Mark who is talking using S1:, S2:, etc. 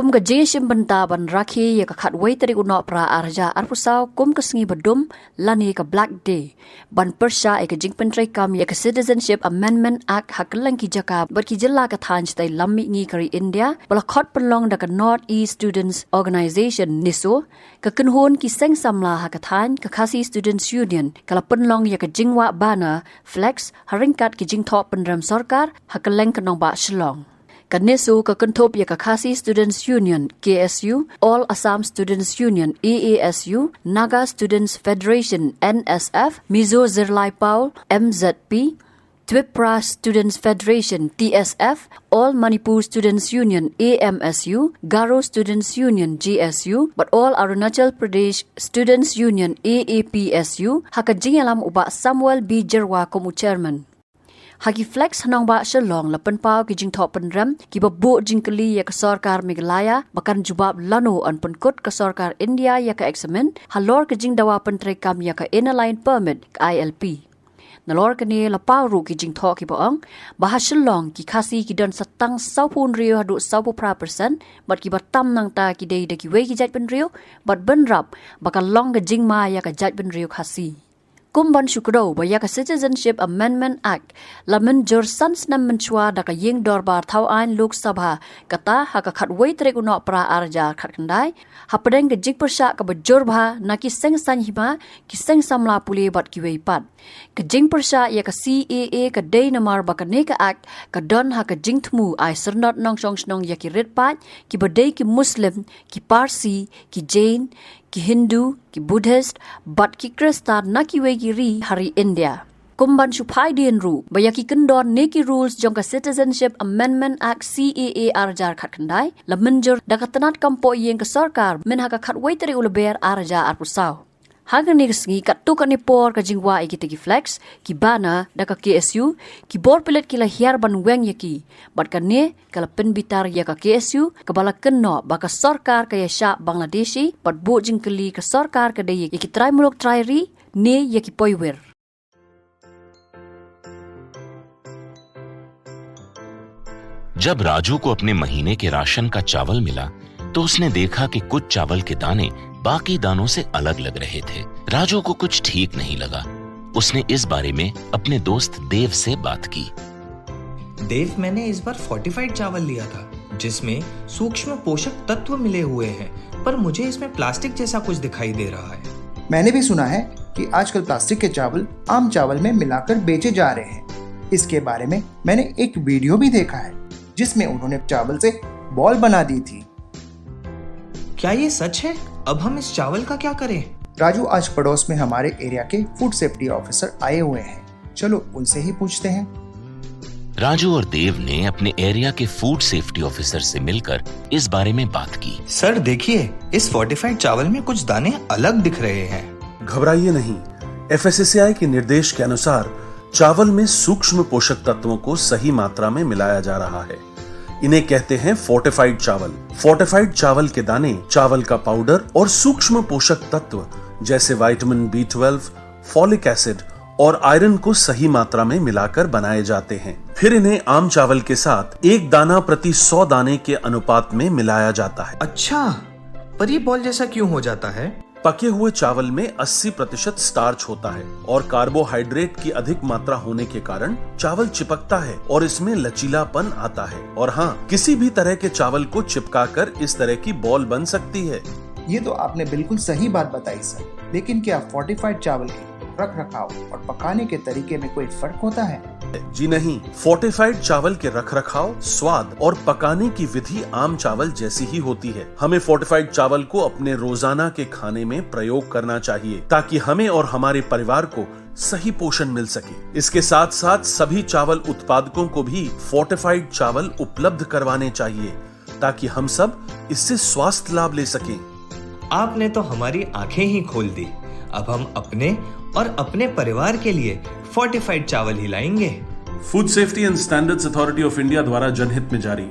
S1: kum ga jeshim banta ban rakhi ya ka khatwei tari uno pra arja arpusau kum ka sngi badum lani ka black day ban persha e ka jingpen trai kam ya ka Citizenship Amendment Act haklang ki jaka bar ki jilla ka thanj tai lammi ngi kari India bala khot penlong da ka North East Students Organization niso ka kunhon ki seng samla ha ka than ka Khasi Students Union kala penlong ya ka jingwa bana flex haringkat ki jingthop penram sarkar haklang ka nong ba shlong Kanesu ka Kuntop ya ka Khasi Students Union KSU, All Assam Students Union AASU, Naga Students Federation NSF, Mizo Zirlai Paul MZP, Tripura Students Federation TSF, All Manipur Students Union AMSU, Garo Students Union GSU, but All Arunachal Pradesh Students Union AAPSU, haka jingalam uba Samuel B. Jerwa komu chairman. Hagi flex hanong ba shalong lapan pau ki jing thop penram ki babu jingkali ya ka sarkar Meghalaya bakan jubab lano an penkut ka sarkar India ya ka examen halor ka jing dawa pentrai kam ya ka inner line permit ka ILP nalor ka ni lapau ru ki jing thok ki baong bah shalong ki khasi ki don satang saupun rio hadu 9% bat ki batam nang ta ki dei de ki we ki jaj pen rio bat benrap bakal long ka jing ma ya ka jaj pen rio khasi Kumban Shukro baya ka Citizenship Amendment Act lamen jor sans nam menchua da ka yeng dorbar thau ain Lok Sabha kata ha ka khatwei trek uno pra arja khatkandai hapadeng ka jik persha ka bajor bha na ki seng san hima ki seng samla puli bat ki wei pat ka jing persha ya ka CAA ka dei namar ba ka ne ka act ka don ha ka jing thmu ai sernot nong song snong ya ki red pat ki badei ki Muslim ki Parsi ki Jain ki Hindu, ki Buddhist, but ki Krista na ki wegi ri hari India. Kumban supai dien ru, baya ki kendon neki rules jong ka Citizenship Amendment Act CAA arjar khat kandai, la menjur da ka tanat kampo yeng ka sarkar men ha ka khat wei tari uleber arja arpusau. Haga ni kesngi kat tu kan por ka jingwa ikite ki flex ki bana da ka KSU ki bor pelet ki la hiar ban weng yaki bat kan ne kala pen bitar ya ka KSU ka bala kenno ba ka sarkar ka yasha Bangladeshi bat bo jingkeli ka sarkar ka dei ki trai mulok trai ri ne yaki poiwer
S2: जब राजू को अपने महीने के ration का चावल मिला तो उसने देखा कि कुछ चावल के दाने बाकी दानों से अलग लग रहे थे। राजू को कुछ ठीक नहीं लगा। उसने इस बारे में अपने दोस्त देव से बात की।
S3: देव, मैंने इस बार फोर्टिफाइड चावल लिया था जिसमें सूक्ष्म पोषक तत्व मिले हुए हैं, पर मुझे इसमें प्लास्टिक जैसा कुछ दिखाई दे रहा है।
S4: मैंने भी सुना है कि आजकल प्लास्टिक के चावल आम चावल में मिलाकर बेचे जा रहे हैं। इसके बारे में मैंने एक वीडियो भी देखा है जिसमें उन्होंने चावल से बॉल बना दी थी।
S3: क्या ये सच है? अब हम इस चावल का क्या करें?
S4: राजू, आज पड़ोस में हमारे एरिया के फूड सेफ्टी ऑफिसर आए हुए हैं, चलो उनसे ही पूछते हैं।
S2: राजू और देव ने अपने एरिया के फूड सेफ्टी ऑफिसर से मिलकर इस बारे में बात की।
S3: सर देखिए, इस फोर्टिफाइड चावल में कुछ दाने अलग दिख रहे हैं।
S5: घबराइए नहीं, FSSAI के निर्देश के अनुसार चावल में सूक्ष्म पोषक तत्वों को सही मात्रा में मिलाया जा रहा है। इन्हें कहते हैं फोर्टिफाइड चावल। फोर्टिफाइड चावल के दाने चावल का पाउडर और सूक्ष्म पोषक तत्व जैसे विटामिन B12, फॉलिक एसिड और आयरन को सही मात्रा में मिलाकर बनाए जाते हैं। फिर इन्हें आम चावल के साथ 1 दाना प्रति 100 दाने के अनुपात में मिलाया जाता है।
S3: अच्छा, पर ये बॉल जैसा क्यों हो जाता है?
S5: पके हुए चावल में 80% स्टार्च होता है और कार्बोहाइड्रेट की अधिक मात्रा होने के कारण चावल चिपकता है और इसमें लचीलापन आता है। और हाँ, किसी भी तरह के चावल को चिपकाकर इस तरह की बॉल बन सकती है।
S4: ये तो आपने बिल्कुल सही बात बताई सर, लेकिन क्या फोर्टिफाइड चावल के रख रखाव और पकाने के तरीके में कोई फर्क होता है?
S5: जी नहीं, फोर्टिफाइड चावल के रख रखाव, स्वाद और पकाने की विधि आम चावल जैसी ही होती है। हमें फोर्टिफाइड चावल को अपने रोजाना के खाने में प्रयोग करना चाहिए ताकि हमें और हमारे परिवार को सही पोषण मिल सके। इसके साथ साथ सभी चावल उत्पादकों को भी फोर्टिफाइड चावल उपलब्ध करवाने चाहिए ताकि हम सब इससे स्वास्थ्य लाभ ले सकें।
S3: आपने तो हमारी आंखें ही खोल दी। अब हम अपने और अपने परिवार के लिए फोर्टिफाइड चावल ही लाएंगे।
S5: Food safety and standards authority of India द्वारा जनहित में जारी।